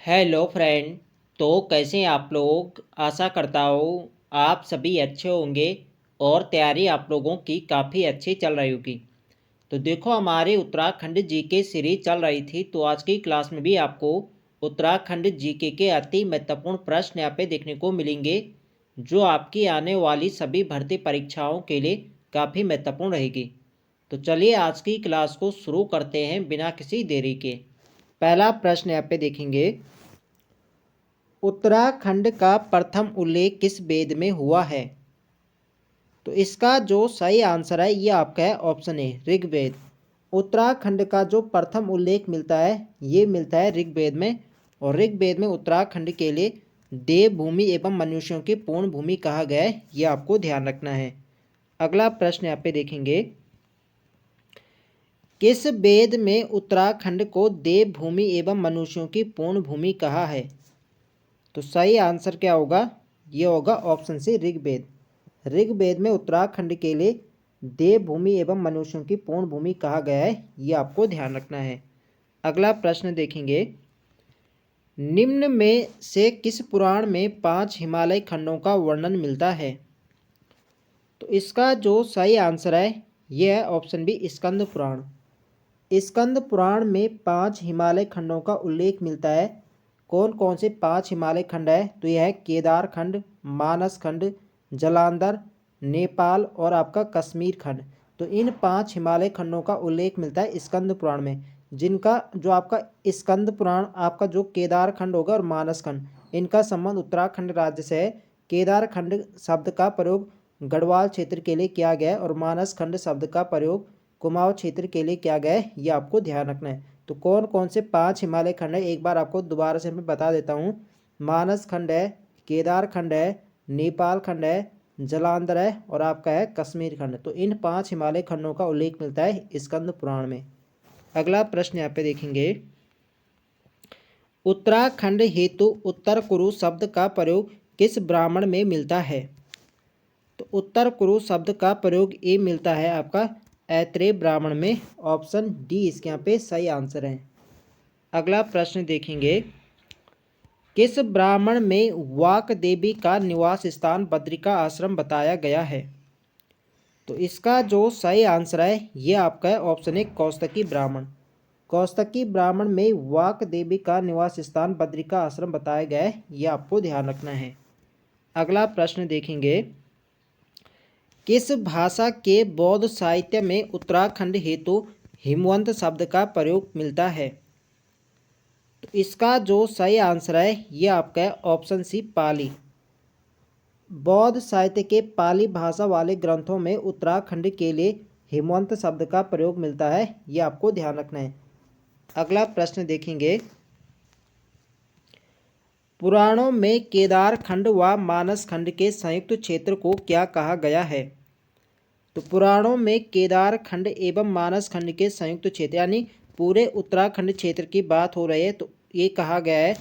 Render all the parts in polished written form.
Hello friend. तो कैसे हैं आप लोग। आशा करता हूँ आप सभी अच्छे होंगे और तैयारी आप लोगों की काफ़ी अच्छी चल रही होगी। तो देखो हमारे उत्तराखंड जीके सीरीज चल रही थी, तो आज की क्लास में भी आपको उत्तराखंड जीके के अति महत्वपूर्ण प्रश्न यहाँ पे देखने को मिलेंगे, जो आपकी आने वाली सभी भर्ती परीक्षाओं के लिए काफ़ी महत्वपूर्ण रहेगी। तो चलिए आज की क्लास को शुरू करते हैं बिना किसी देरी के। पहला प्रश्न यहाँ पे देखेंगे, उत्तराखंड का प्रथम उल्लेख किस वेद में हुआ है। तो इसका जो सही आंसर है ये आपका है ऑप्शन ए ऋग्वेद। उत्तराखंड का जो प्रथम उल्लेख मिलता है ये मिलता है ऋग्वेद में, और ऋग्वेद में उत्तराखंड के लिए देवभूमि एवं मनुष्यों की पूर्ण भूमि कहा गया है, ये आपको ध्यान रखना है। अगला प्रश्न यहाँ पे देखेंगे, किस वेद में उत्तराखंड को देवभूमि एवं मनुष्यों की पूर्ण भूमि कहा है। तो सही आंसर क्या होगा, ये होगा ऑप्शन सी ऋग्वेद। ऋग्वेद में उत्तराखंड के लिए देवभूमि एवं मनुष्यों की पूर्ण भूमि कहा गया है, ये आपको ध्यान रखना है। अगला प्रश्न देखेंगे, निम्न में से किस पुराण में 5 हिमालय खंडों का वर्णन मिलता है। तो इसका जो सही आंसर है यह है ऑप्शन बी स्कंद पुराण। स्कंद पुराण में 5 हिमालय खंडों का उल्लेख मिलता है। कौन कौन से 5 हिमालय खंड है, तो यह है केदार खंड, मानस खंड, जलांधर, नेपाल और आपका कश्मीर खंड। तो इन 5 हिमालय खंडों का उल्लेख मिलता है स्कंद पुराण में, जिनका जो आपका स्कंद पुराण आपका जो केदार खंड होगा और मानस खंड, इनका संबंध उत्तराखंड राज्य से है। केदार खंड शब्द का प्रयोग गढ़वाल क्षेत्र के लिए किया गया है और मानस खंड शब्द का प्रयोग कुमाऊं क्षेत्र के लिए किया गया है, ये आपको ध्यान रखना है। तो कौन कौन से 5 हिमालय खंड है एक बार आपको दोबारा से मैं बता देता हूँ। मानस खंड है, केदार खंड है, नेपाल खंड है, जलांधर है और आपका है कश्मीर खंड। तो इन 5 हिमालय खंडों का उल्लेख मिलता है स्कंद पुराण में। अगला प्रश्न यहाँ पे देखेंगे, उत्तराखंड हेतु उत्तर कुरु शब्द का प्रयोग किस ब्राह्मण में मिलता है। तो उत्तर कुरु शब्द का प्रयोग ये मिलता है आपका ऐत्रेय ब्राह्मण में। ऑप्शन डी इसके यहाँ पे सही आंसर है। अगला प्रश्न देखेंगे, किस ब्राह्मण में वाक देवी का निवास स्थान बद्रिका आश्रम बताया गया है। तो इसका जो सही आंसर है ये आपका है ऑप्शन ए कौस्तकी ब्राह्मण। कौस्तकी ब्राह्मण में वाक देवी का निवास स्थान बद्रिका आश्रम बताया गया है, ये आपको ध्यान रखना है। अगला प्रश्न देखेंगे, किस भाषा के बौद्ध साहित्य में उत्तराखंड हेतु हिमवंत शब्द का प्रयोग मिलता है। तो इसका जो सही आंसर है ये आपका है ऑप्शन सी पाली। बौद्ध साहित्य के पाली भाषा वाले ग्रंथों में उत्तराखंड के लिए हिमवंत शब्द का प्रयोग मिलता है, ये आपको ध्यान रखना है। अगला प्रश्न देखेंगे, पुराणों में केदार खंड व मानस खंड के संयुक्त क्षेत्र को क्या कहा गया है। तो पुराणों में केदार खंड एवं मानस खंड के संयुक्त क्षेत्र यानी पूरे उत्तराखंड क्षेत्र की बात हो रही है, तो ये कहा गया है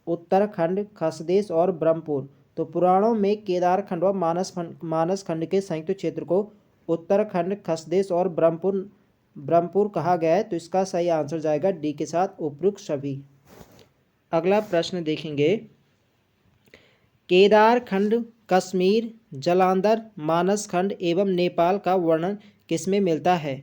उत्तराखंड, खसदेश और ब्रह्मपुर। तो पुराणों में केदार खंड व मानस खंड के संयुक्त क्षेत्र को उत्तराखंड, खसदेश और ब्रह्मपुर कहा गया है। तो इसका सही आंसर जाएगा डी के साथ उपयुक्त सभी। अगला प्रश्न देखेंगे, केदार खंड, कश्मीर, जलांधर, मानस खंड एवं नेपाल का वर्णन किसमें मिलता है।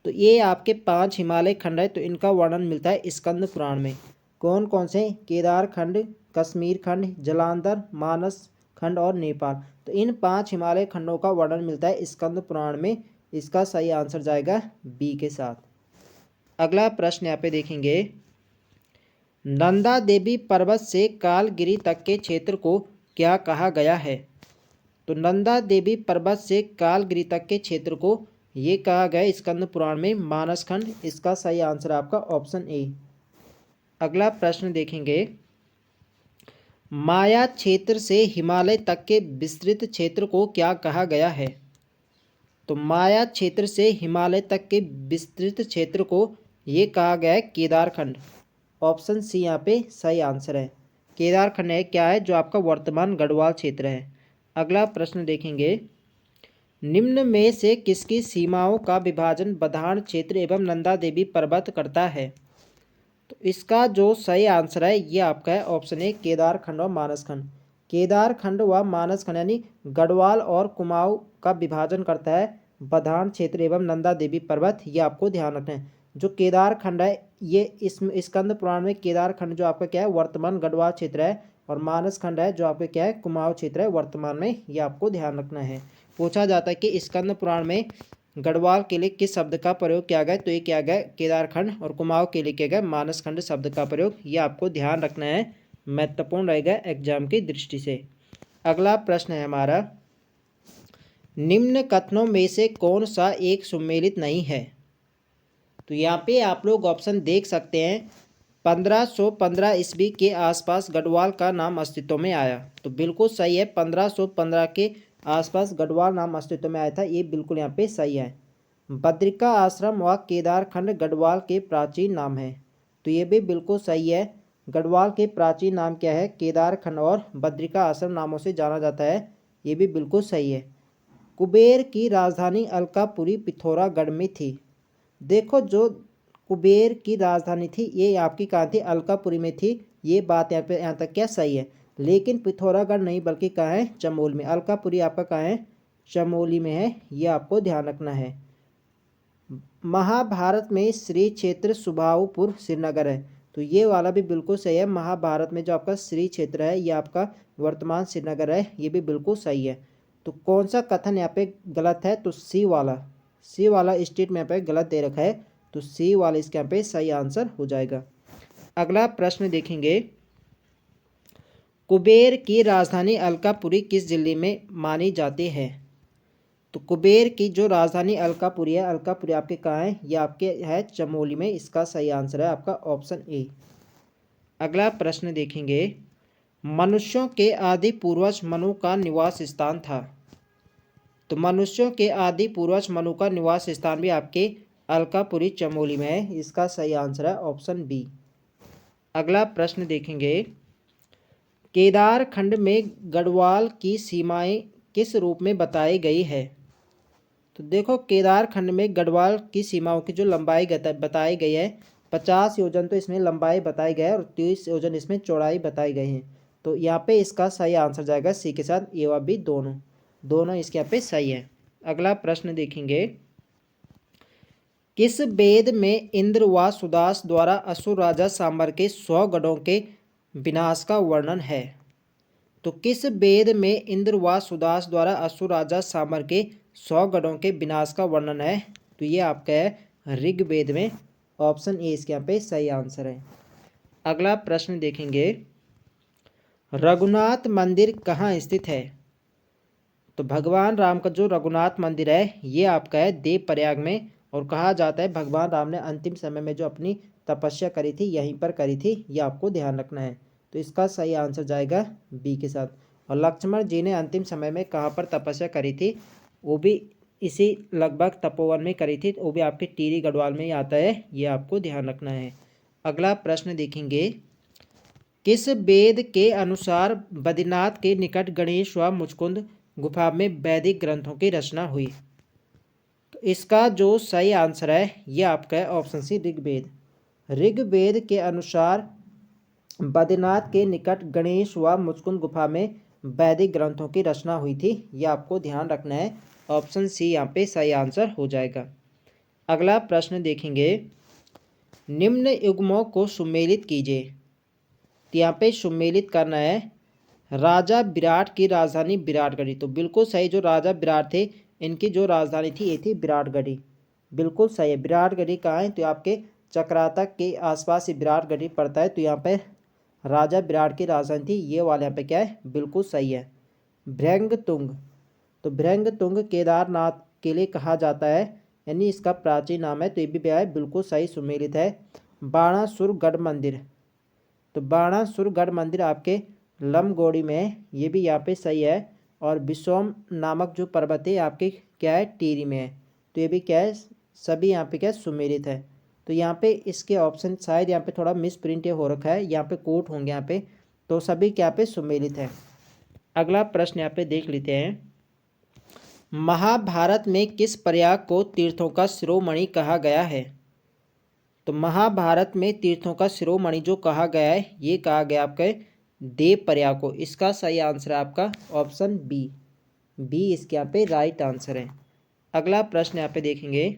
तो ये आपके 5 हिमालय खंड है, तो इनका वर्णन मिलता है स्कंद पुराण में। कौन कौन से, केदार खंड, कश्मीर खंड, जलांधर, मानस खंड और नेपाल। तो इन 5 हिमालय खंडों का वर्णन मिलता है स्कंद पुराण में। इसका सही आंसर जाएगा बी के साथ। अगला प्रश्न यहाँ पे देखेंगे, नंदा देवी पर्वत से कालगिरी तक के क्षेत्र को क्या कहा गया है। तो नंदा देवी पर्वत से कालगिरी तक के क्षेत्र को ये कहा गया स्कंद पुराण में मानस खंड। इसका सही आंसर आपका ऑप्शन ए। अगला प्रश्न देखेंगे, माया क्षेत्र से हिमालय तक के विस्तृत क्षेत्र को क्या कहा गया है। तो माया क्षेत्र से हिमालय तक के विस्तृत क्षेत्र को ये कहा गया है केदारखंड। ऑप्शन सी यहाँ पे सही आंसर है। केदारखंड है क्या है, जो आपका वर्तमान गढ़वाल क्षेत्र है। अगला प्रश्न देखेंगे, निम्न में से किसकी सीमाओं का विभाजन बधान क्षेत्र एवं नंदा देवी पर्वत करता है। तो इसका जो सही आंसर है ये आपका है ऑप्शन ए, केदारखंड और मानसखंड। केदारखंड व मानसखंड यानी गढ़वाल और कुमाऊं का विभाजन करता है बधान क्षेत्र एवं नंदा देवी पर्वत, ये आपको ध्यान रखना है। जो केदारखंड है ये इसमें स्कंद पुराण में केदारखंड जो आपका क्या है वर्तमान गढ़वाल क्षेत्र है, और मानसखंड है जो आपका क्या है कुमाऊं क्षेत्र है वर्तमान में, ये आपको ध्यान रखना है। पूछा जाता है कि स्कंद पुराण में गढ़वाल के लिए किस शब्द का प्रयोग किया गया, तो ये किया गया केदारखंड, और कुमाऊं के लिए किया गया मानसखंड शब्द का प्रयोग, ये आपको ध्यान रखना है, महत्वपूर्ण रहेगा एग्जाम की दृष्टि से। अगला प्रश्न है हमारा, निम्न कथनों में से कौन सा एक सुमेलित नहीं है। तो यहाँ पे आप लोग ऑप्शन देख सकते हैं, 1515 ईस्वी के आसपास गढ़वाल का नाम अस्तित्व में आया, तो बिल्कुल सही है, 1515 के आसपास गढ़वाल नाम अस्तित्व में आया था, ये बिल्कुल यहाँ पे सही है। बद्रिका आश्रम व केदारखंड गढ़वाल के प्राचीन नाम है, तो ये भी बिल्कुल सही है। गढ़वाल के प्राचीन नाम क्या है, केदारखंड और बद्रिका आश्रम नामों से जाना जाता है, ये भी बिल्कुल सही है। कुबेर की राजधानी अलकापुरी पिथौरागढ़ में थी। देखो जो कुबेर की राजधानी थी ये आपकी कहाँ थी, अलकापुरी में थी, ये बात यहाँ पे यहाँ तक क्या सही है। लेकिन पिथौरागढ़ नहीं बल्कि कहाँ है, चमोली में। अलकापुरी आपका कहाँ है, चमोली में है, ये आपको ध्यान रखना है। महाभारत में श्री क्षेत्र सुबाहुपुर श्रीनगर है, तो ये वाला भी बिल्कुल सही है। महाभारत में जो आपका श्री क्षेत्र है ये आपका वर्तमान श्रीनगर है, ये भी बिल्कुल सही है। तो कौन सा कथन यहाँ पे गलत है, तो सी वाला स्टेट में यहाँ पे गलत दे रखा है, तो सी वाला इसके यहाँ पे सही आंसर हो जाएगा। अगला प्रश्न देखेंगे, कुबेर की राजधानी अलकापुरी किस जिले में मानी जाती है। तो कुबेर की जो राजधानी अलकापुरी है, अलकापुरी आपके कहाँ है, ये आपके है चमोली में, इसका सही आंसर है आपका ऑप्शन ए। अगला प्रश्न देखेंगे, मनुष्यों के आदि पूर्वज मनु का निवास स्थान था। तो मनुष्यों के आदि पूर्वज मनु का निवास स्थान भी आपके अलकापुरी चमोली में है, इसका सही आंसर है ऑप्शन बी। अगला प्रश्न देखेंगे, केदारखंड में गढ़वाल की सीमाएं किस रूप में बताई गई है। तो देखो केदारखंड में गढ़वाल की सीमाओं की जो लंबाई बताई गई है, 50 योजन तो इसमें लंबाई बताई गई है और 30 योजन इसमें चौड़ाई बताई गई है, तो यहाँ पे इसका सही आंसर जाएगा सी के साथ, ए व बी दोनों इसके यहाँ पे सही है। अगला प्रश्न देखेंगे, किस वेद में इंद्र व सुदास द्वारा असुर राजा सांबर के 100 गढ़ों के विनाश का वर्णन है। तो किस वेद में इंद्र व सुदास द्वारा असुर राजा सांबर के 100 गढ़ों के विनाश का वर्णन है, तो ये आपका है ऋग्वेद में, ऑप्शन ए इसके यहाँ पे सही आंसर है। अगला प्रश्न देखेंगे, रघुनाथ मंदिर कहाँ स्थित है। तो भगवान राम का जो रघुनाथ मंदिर है ये आपका है देवप्रयाग में, और कहा जाता है भगवान राम ने अंतिम समय में जो अपनी तपस्या करी थी यहीं पर करी थी, ये आपको ध्यान रखना है, तो इसका सही आंसर जाएगा बी के साथ। और लक्ष्मण जी ने अंतिम समय में कहाँ पर तपस्या करी थी, वो भी इसी लगभग तपोवन में करी थी, वो भी आपके टिहरी गढ़वाल में ही आता है, ये आपको ध्यान रखना है। अगला प्रश्न देखेंगे, किस वेद के अनुसार बद्रीनाथ के निकट गणेश व मुचकुंद गुफा में वैदिक ग्रंथों की रचना हुई। तो इसका जो सही आंसर है ये आपका है ऑप्शन सी ऋग्वेद। ऋग्वेद के अनुसार बद्रीनाथ के निकट गणेश व मुचकुंद गुफा में वैदिक ग्रंथों की रचना हुई थी, ये आपको ध्यान रखना है, ऑप्शन सी यहाँ पे सही आंसर हो जाएगा। अगला प्रश्न देखेंगे, निम्न युग्मों को सुमेलित कीजिए। तो यहाँ पे सुमेलित करना है, राजा विराट की राजधानी विराटगढ़ी, तो बिल्कुल सही, जो राजा विराट थे इनकी जो राजधानी थी ये थी विराटगढ़ी, बिल्कुल सही है। विराटगढ़ी कहाँ है, तो आपके चक्राता के आसपास ही विराटगढ़ी पड़ता है, तो यहाँ पे राजा विराट की राजधानी थी, ये वाले यहाँ पे क्या है बिल्कुल सही है। भृंगतुंग, तो भृंगतुंग केदारनाथ के लिए कहा जाता है, यानी इसका प्राचीन नाम है, तो ये भी क्या है बिल्कुल सही सुमेलित है। बाणासुर गढ़ मंदिर, तो बाणासुर गढ़ मंदिर आपके लमगोड़ी में है, ये भी यहाँ पे सही है। और विसोम नामक जो पर्वत है आपके क्या है टिहरी में है, तो ये भी क्या है सभी यहाँ पे क्या सुमेलित है। तो यहाँ पे इसके ऑप्शन शायद यहाँ पे थोड़ा मिस प्रिंट हो रखा है, यहाँ पे कोट होंगे यहाँ पे, तो सभी क्या पे सुमेलित है। अगला प्रश्न यहाँ पे देख लेते हैं, महाभारत में किस प्रयाग को तीर्थों का शिरोमणि कहा गया है। तो महाभारत में तीर्थों का शिरोमणि जो कहा गया है, ये कहा गया आपके देवप्रयाग को। इसका सही आंसर है आपका ऑप्शन बी। बी इसके यहाँ पे राइट आंसर है। अगला प्रश्न यहाँ पे देखेंगे,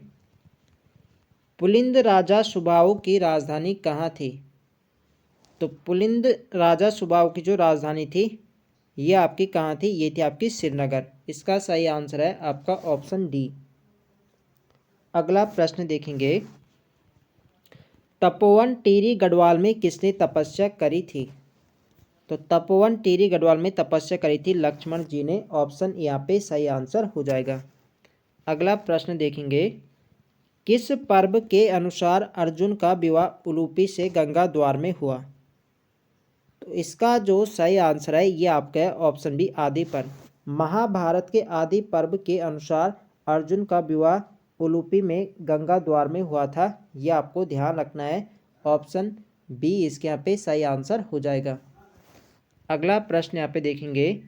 पुलिंद राजा सुबाहु की राजधानी कहाँ थी? तो पुलिंद राजा सुबाहु की जो राजधानी थी ये आपकी कहाँ थी? ये थी आपकी श्रीनगर। इसका सही आंसर है आपका ऑप्शन डी। अगला प्रश्न देखेंगे, तपोवन टिहरी गढ़वाल में किसने तपस्या करी थी? तो तपोवन टिहरी गढ़वाल में तपस्या करी थी लक्ष्मण जी ने। ऑप्शन यहाँ पे सही आंसर हो जाएगा। अगला प्रश्न देखेंगे, किस पर्व के अनुसार अर्जुन का विवाह उलूपी से गंगा द्वार में हुआ? तो इसका जो सही आंसर है ये आपका है ऑप्शन बी आदि पर्व। महाभारत के आदि पर्व के अनुसार अर्जुन का विवाह उलूपी में गंगा द्वार में हुआ था। ये आपको ध्यान रखना है। ऑप्शन बी इसके यहाँ पे सही आंसर हो जाएगा। अगला प्रश्न यहाँ पे देखेंगे,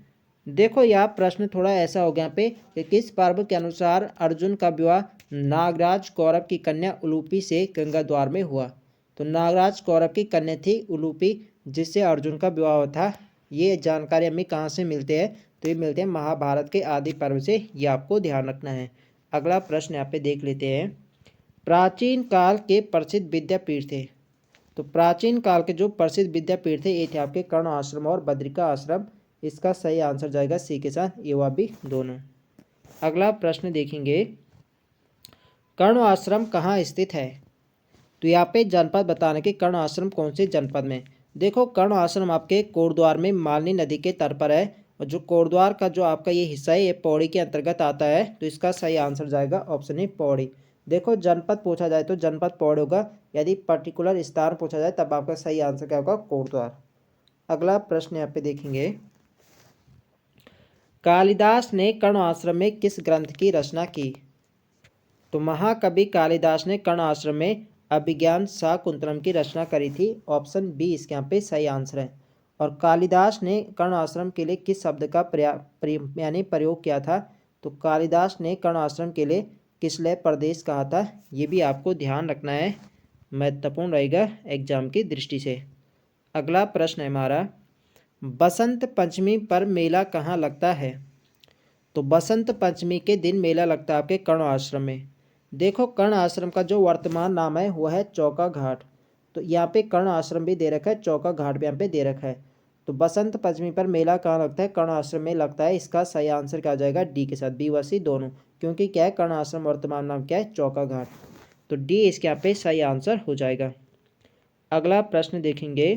देखो यह प्रश्न थोड़ा ऐसा हो गया यहाँ पे कि किस पर्व के अनुसार अर्जुन का विवाह नागराज कौरव की कन्या उलूपी से गंगा द्वार में हुआ? तो नागराज कौरव की कन्या थी उलूपी, जिससे अर्जुन का विवाह हुआ था। ये जानकारी हमें कहाँ से मिलते हैं? तो ये मिलते हैं महाभारत के आदि पर्व से। ये आपको ध्यान रखना है। अगला प्रश्न यहाँ पे देख लेते हैं, प्राचीन काल के प्रसिद्ध विद्यापीठ थे। तो प्राचीन काल के जो प्रसिद्ध विद्यापीठ थे ये थे आपके कर्ण आश्रम और बद्रिका आश्रम। इसका सही आंसर जाएगा सी के साथ ये व बी दोनों। अगला प्रश्न देखेंगे, कर्ण आश्रम कहाँ स्थित है? तो यहाँ पे जनपद बताने के कर्ण आश्रम कौन से जनपद में। देखो कर्ण आश्रम आपके कोटद्वार में मालनी नदी के तट पर है, और जो कोटद्वार का जो आपका ये हिस्सा है ये पौड़ी के अंतर्गत आता है। तो इसका सही आंसर जाएगा ऑप्शन ए पौड़ी। देखो जनपद पूछा जाए तो जनपद पौड़ी होगा, यदि पर्टिकुलर स्थान पूछा जाए तब आपका सही आंसर क्या होगा? कोटद्वार। अगला प्रश्न यहाँ पे देखेंगे, कालिदास ने कर्ण आश्रम में किस ग्रंथ की रचना की? तो महाकवि कालिदास ने कर्ण आश्रम में अभिज्ञान शाकुंतलम की रचना करी थी। ऑप्शन बी इसके यहाँ पे सही आंसर है। और कालिदास ने कर्ण आश्रम के लिए किस शब्द का प्रयोग किया था? तो कालिदास ने कर्ण आश्रम के लिए किसलय प्रदेश कहा था। ये भी आपको ध्यान रखना है, महत्वपूर्ण रहेगा एग्जाम की दृष्टि से। अगला प्रश्न है हमारा, बसंत पंचमी पर मेला कहाँ लगता है? तो बसंत पंचमी के दिन मेला लगता है आपके कर्ण आश्रम में। देखो कर्ण आश्रम का जो वर्तमान नाम है वह है चौका घाट। तो यहाँ पे कर्ण आश्रम भी दे रखा है, चौका घाट भी यहाँ पे दे रखा है। तो बसंत पंचमी पर मेला कहाँ लगता है? कर्ण आश्रम में लगता है। इसका सही आंसर क्या आ जाएगा? डी के साथ, बी व सी दोनों। क्योंकि क्या है, कर्ण आश्रम वर्तमान नाम क्या है? चौका घाट। तो डी इसके यहाँ पे सही आंसर हो जाएगा। अगला प्रश्न देखेंगे,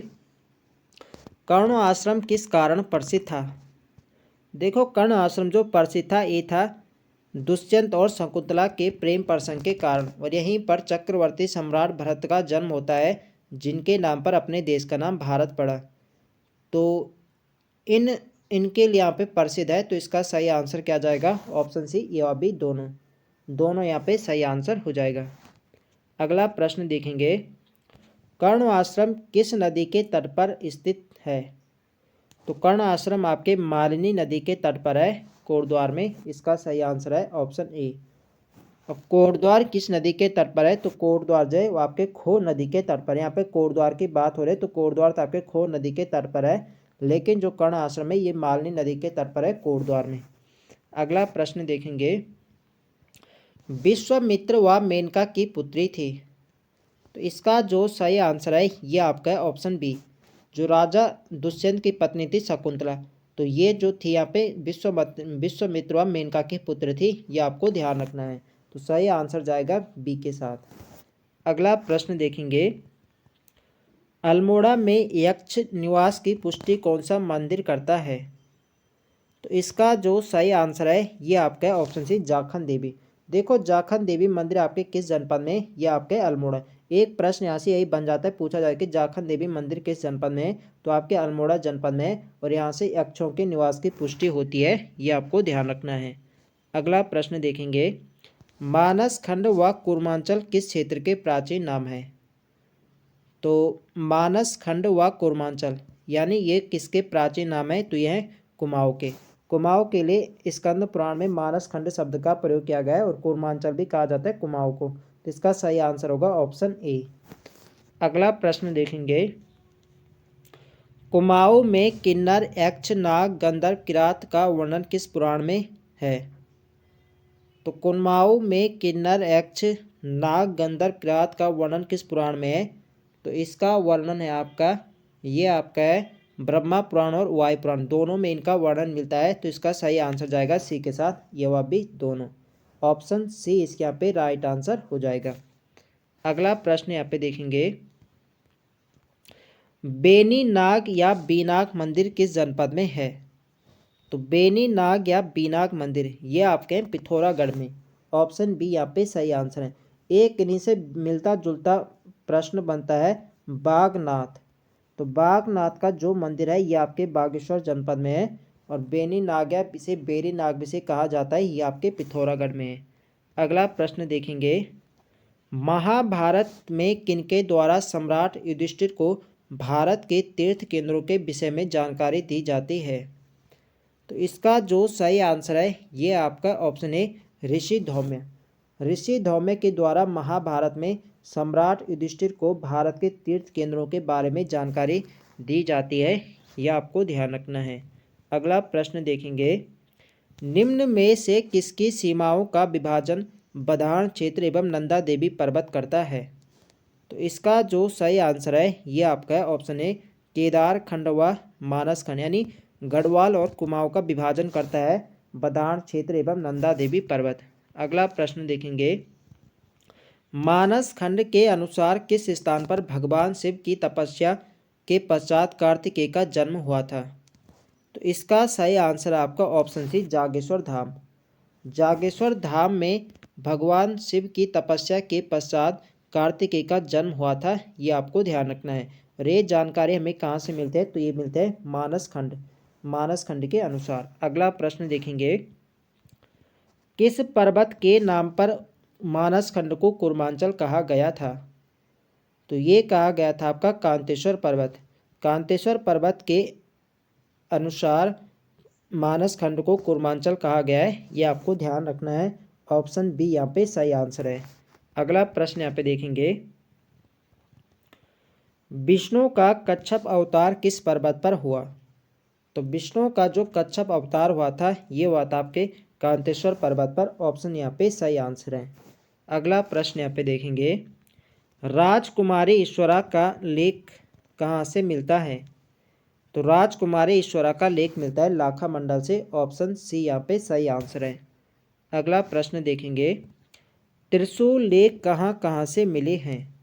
कर्ण आश्रम किस कारण प्रसिद्ध था? देखो कर्ण आश्रम जो प्रसिद्ध था ये था दुष्यंत और शकुंतला के प्रेम प्रसंग के कारण, और यहीं पर चक्रवर्ती सम्राट भरत का जन्म होता है, जिनके नाम पर अपने देश का नाम भारत पड़ा। तो इनके लिए यहाँ पे प्रसिद्ध है। तो इसका सही आंसर क्या जाएगा? ऑप्शन सी ये और बी दोनों। दोनों यहाँ पे सही आंसर हो जाएगा। अगला प्रश्न देखेंगे, कर्ण आश्रम किस नदी के तट पर स्थित है? तो कर्ण आश्रम आपके मालिनी नदी के तट पर है, कोटद्वार में। इसका सही आंसर है ऑप्शन ए। अब कोटद्वार किस नदी के तट पर है? तो कोटद्वार जो है वो आपके खो नदी के तट पर है। यहाँ पे कोटद्वार की बात हो रही है तो कोटद्वार तो आपके खो नदी के तट पर है, लेकिन जो कर्ण आश्रम है ये मालिनी नदी के तट पर है, कोटद्वार में। अगला प्रश्न देखेंगे, विश्वामित्र व मेनका की पुत्री थी। तो इसका जो सही आंसर है ये आपका है ऑप्शन बी, जो राजा दुष्यंत की पत्नी थी शकुंतला। तो ये जो थी यहाँ पे विश्वामित्र व मेनका की पुत्र थी। ये आपको ध्यान रखना है। तो सही आंसर जाएगा बी के साथ। अगला प्रश्न देखेंगे, अल्मोड़ा में यक्ष निवास की पुष्टि कौन सा मंदिर करता है? तो इसका जो सही आंसर है ये आपका है ऑप्शन सी जाखन देवी। देखो जाखन देवी मंदिर आपके किस जनपद में है? ये आपके अल्मोड़ा। एक प्रश्न यहाँ से यही बन जाता है, पूछा जाए कि जाखन देवी मंदिर किस जनपद में है? तो आपके अल्मोड़ा जनपद में है, और यहाँ से यक्षों के निवास की पुष्टि होती है। ये आपको ध्यान रखना है। अगला प्रश्न देखेंगे, मानस खंड व कूर्मांचल किस क्षेत्र के प्राचीन नाम है? तो मानस खंड व कूर्मांचल यानी ये किसके प्राचीन नाम है? तो यह है कुमाऊं के। कुमाऊं के लिए स्कंद पुराण में मानस खंड शब्द का प्रयोग किया गया है, और कूर्मांचल भी कहा जाता है कुमाऊं को। तो इसका सही आंसर होगा ऑप्शन ए। अगला प्रश्न देखेंगे, कुमाऊं में किन्नर, यक्ष, नाग, गंधर्व, किरात का वर्णन किस पुराण में है? तो कुमाऊं में किन्नर, यक्ष, नाग, गंधर्व, किरात का वर्णन किस पुराण में है? तो इसका वर्णन है आपका, ये आपका है ब्रह्मा पुराण और वायु पुराण, दोनों में इनका वर्णन मिलता है। तो इसका सही आंसर जाएगा सी के साथ, ये वह भी दोनों। ऑप्शन सी इसके यहाँ पे राइट आंसर हो जाएगा। अगला प्रश्न यहाँ पे देखेंगे, बेनी नाग या बीनाग मंदिर किस जनपद में है? तो बेनी नाग या बीनाग मंदिर ये आपके हैं पिथौरागढ़ में। ऑप्शन बी यहाँ पे सही आंसर है। एक इन्हीं से मिलता जुलता प्रश्न बनता है बागनाथ। तो बागनाथ का जो मंदिर है ये आपके बागेश्वर जनपद में है, और बेनी नाग या इसे बेरी नाग भी से कहा जाता है, ये आपके पिथौरागढ़ में है। अगला प्रश्न देखेंगे, महाभारत में किनके द्वारा सम्राट युधिष्ठिर को भारत के तीर्थ केंद्रों के विषय में जानकारी दी जाती है? तो इसका जो सही आंसर है ये आपका ऑप्शन है ऋषि धौम्य। ऋषि धौम्य के द्वारा महाभारत में सम्राट युधिष्ठिर को भारत के तीर्थ केंद्रों के बारे में जानकारी दी जाती है, यह आपको ध्यान रखना है। अगला प्रश्न देखेंगे, निम्न में से किसकी सीमाओं का विभाजन बधान क्षेत्र एवं नंदा देवी पर्वत करता है? तो इसका जो सही आंसर है ये आपका है ऑप्शन है केदार खंड व मानस खंड, यानी गढ़वाल और कुमाऊं का विभाजन करता है बदान क्षेत्र एवं नंदा देवी पर्वत। अगला प्रश्न देखेंगे, मानस खंड के अनुसार किस स्थान पर भगवान शिव की तपस्या के पश्चात कार्तिकेय का जन्म हुआ था? तो इसका सही आंसर आपका ऑप्शन सी जागेश्वर धाम। जागेश्वर धाम में भगवान शिव की तपस्या के पश्चात कार्तिकेय का जन्म हुआ था, ये आपको ध्यान रखना है। और ये जानकारी हमें कहाँ से मिलते हैं? तो ये मिलते हैं मानस खंड के अनुसार। अगला प्रश्न देखेंगे, किस पर्वत के नाम पर मानस खंड को कूर्मांचल कहा गया था? तो ये कहा गया था आपका कांतेश्वर पर्वत। कांतेश्वर पर्वत के अनुसार मानस खंड को कूर्मांचल कहा गया है, ये आपको ध्यान रखना है। ऑप्शन बी यहाँ पे सही आंसर है। अगला प्रश्न यहाँ पे देखेंगे, विष्णु का कच्छप अवतार किस पर्वत पर हुआ? तो विष्णु का जो कच्छप अवतार हुआ था ये हुआ था आपके कांतेश्वर पर्वत पर। ऑप्शन यहाँ पे सही आंसर है। अगला प्रश्न यहाँ पे देखेंगे, राजकुमारी ईश्वरा का लेख कहाँ से मिलता है? तो राजकुमारी ईश्वरा का लेख मिलता है लाखा मंडल से। ऑप्शन सी यहाँ पे सही आंसर है। अगला प्रश्न देखेंगे, त्रिशूल लेख कहाँ कहाँ से मिले हैं?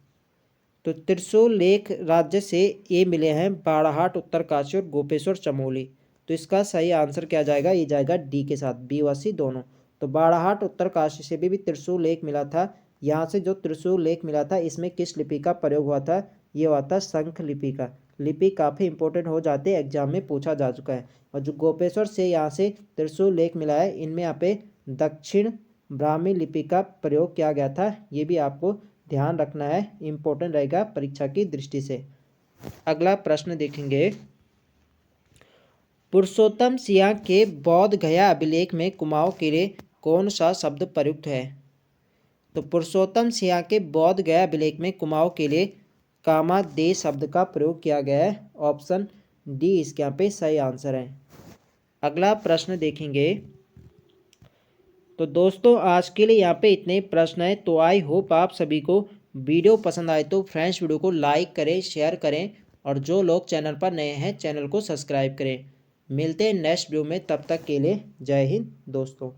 तो त्रिशूल लेख राज्य से ये मिले हैं बाड़ाहाट, उत्तरकाशी और गोपेश्वर चमोली। तो इसका सही आंसर क्या जाएगा? ये जाएगा डी के साथ, बी व सी दोनों। तो बाड़ाहाट उत्तरकाशी से भी त्रिशूल लेख मिला था। यहाँ से जो त्रिशूल लेख मिला था इसमें किस लिपि का प्रयोग हुआ था? ये हुआ था शंख लिपि का। लिपि काफ़ी इंपॉर्टेंट हो जाते हैं, एग्जाम में पूछा जा चुका है। और जो गोपेश्वर से यहाँ से त्रिशूल लेख मिला है इनमें यहाँ पे दक्षिण ब्राह्मी लिपि का प्रयोग किया गया था, ये भी आपको ध्यान रखना है, इंपॉर्टेंट रहेगा परीक्षा की दृष्टि से। अगला प्रश्न देखेंगे, पुरुषोत्तम सिंह के बौद्ध गया अभिलेख में कुमाऊं के लिए कौन सा शब्द प्रयुक्त है? तो पुरुषोत्तम सिंह के बौद्ध गया अभिलेख में कुमाऊं के लिए कामादे शब्द का प्रयोग किया गया है। ऑप्शन डी इसके यहाँ पे सही आंसर है। अगला प्रश्न देखेंगे, तो दोस्तों आज के लिए यहाँ पे इतने प्रश्न हैं। तो आई होप आप सभी को वीडियो पसंद आए तो फ्रेंड्स वीडियो को लाइक करें, शेयर करें, और जो लोग चैनल पर नए हैं चैनल को सब्सक्राइब करें। मिलते हैं नेक्स्ट वीडियो में, तब तक के लिए जय हिंद दोस्तों।